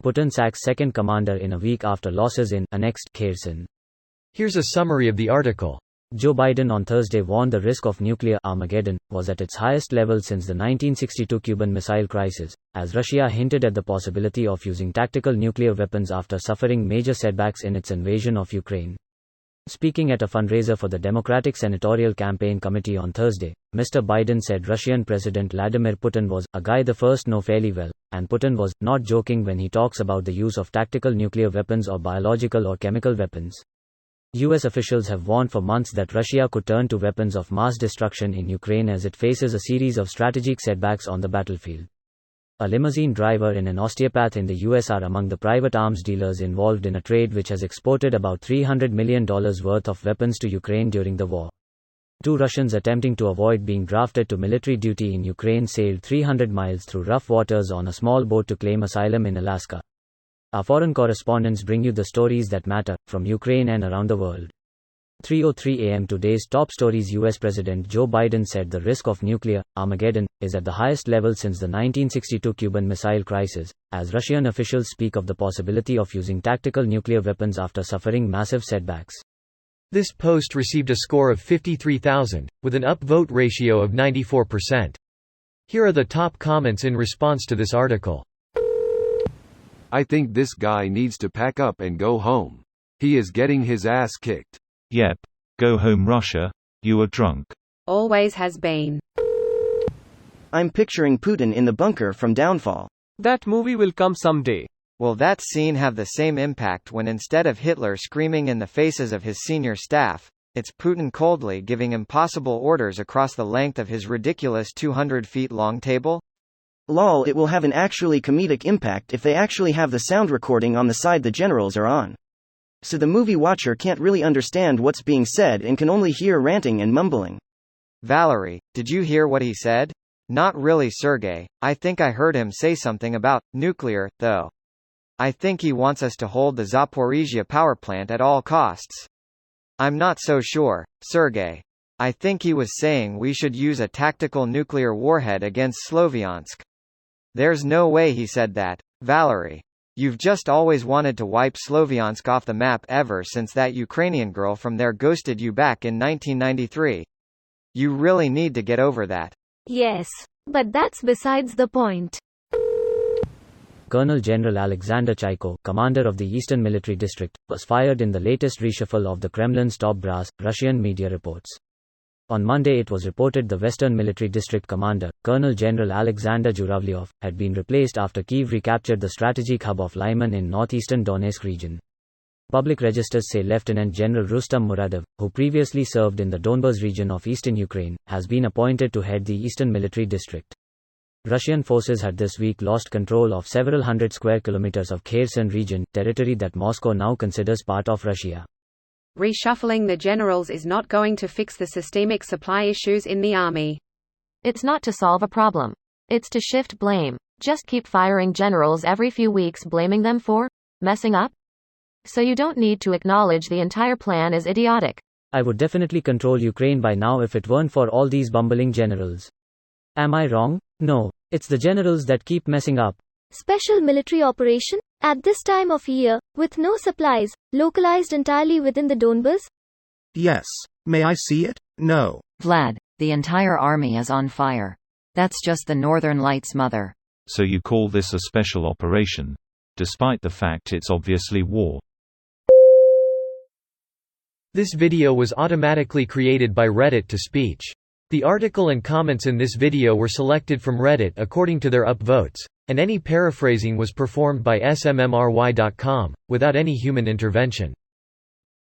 Putin sacks second commander in a week after losses in annexed Kherson. Here's a summary of the article. Joe Biden on Thursday warned the risk of nuclear Armageddon was at its highest level since the 1962 Cuban Missile Crisis, as Russia hinted at the possibility of using tactical nuclear weapons after suffering major setbacks in its invasion of Ukraine. Speaking at a fundraiser for the Democratic Senatorial Campaign Committee on Thursday, Mr. Biden said Russian President Vladimir Putin was a guy the first know fairly well, and Putin was not joking when he talks about the use of tactical nuclear weapons or biological or chemical weapons. U.S. officials have warned for months that Russia could turn to weapons of mass destruction in Ukraine as it faces a series of strategic setbacks on the battlefield. A limousine driver and an osteopath in the U.S. are among the private arms dealers involved in a trade which has exported about $300 million worth of weapons to Ukraine during the war. Two Russians attempting to avoid being drafted to military duty in Ukraine sailed 300 miles through rough waters on a small boat to claim asylum in Alaska. Our foreign correspondents bring you the stories that matter, from Ukraine and around the world. 3:03 a.m. Today's top stories. U.S. President Joe Biden said the risk of nuclear Armageddon is at the highest level since the 1962 Cuban Missile Crisis, as Russian officials speak of the possibility of using tactical nuclear weapons after suffering massive setbacks. This post received a score of 53,000, with an upvote ratio of 94%. Here are the top comments in response to this article. I think this guy needs to pack up and go home. He is getting his ass kicked. Yep. Go home, Russia. You are drunk. Always has been. I'm picturing Putin in the bunker from Downfall. That movie will come someday. Will that scene have the same impact when instead of Hitler screaming in the faces of his senior staff, it's Putin coldly giving impossible orders across the length of his ridiculous 200 feet long table? Lol, it will have an actually comedic impact if they actually have the sound recording on the side the generals are on. So the movie watcher can't really understand what's being said and can only hear ranting and mumbling. Valerie, did you hear what he said? Not really, Sergey. I think I heard him say something about nuclear, though. I think he wants us to hold the Zaporizhia power plant at all costs. I'm not so sure, Sergey. I think he was saying we should use a tactical nuclear warhead against Sloviansk. There's no way he said that, Valerie. You've just always wanted to wipe Sloviansk off the map ever since that Ukrainian girl from there ghosted you back in 1993. You really need to get over that. Yes, but that's besides the point. Colonel General Alexander Chaiko, commander of the Eastern Military District, was fired in the latest reshuffle of the Kremlin's top brass, Russian media reports. On Monday it was reported the Western Military District commander, Colonel General Alexander Zhuravlyov, had been replaced after Kyiv recaptured the strategic hub of Lyman in northeastern Donetsk region. Public registers say Lieutenant General Rustam Muradov, who previously served in the Donbas region of eastern Ukraine, has been appointed to head the Eastern Military District. Russian forces had this week lost control of several hundred square kilometers of Kherson region, territory that Moscow now considers part of Russia. Reshuffling the generals is not going to fix the systemic supply issues in the army. It's not to solve a problem. It's to shift blame. Just keep firing generals every few weeks, blaming them for messing up. So you don't need to acknowledge the entire plan is idiotic. I would definitely control Ukraine by now if it weren't for all these bumbling generals. Am I wrong? No. It's the generals that keep messing up. Special military operation? At this time of year, with no supplies, localized entirely within the Donbas? Yes. May I see it? No. Vlad, the entire army is on fire. That's just the Northern Lights, mother. So you call this a special operation? Despite the fact it's obviously war. This video was automatically created by Reddit to speech. The article and comments in this video were selected from Reddit according to their upvotes, and any paraphrasing was performed by smmry.com, without any human intervention.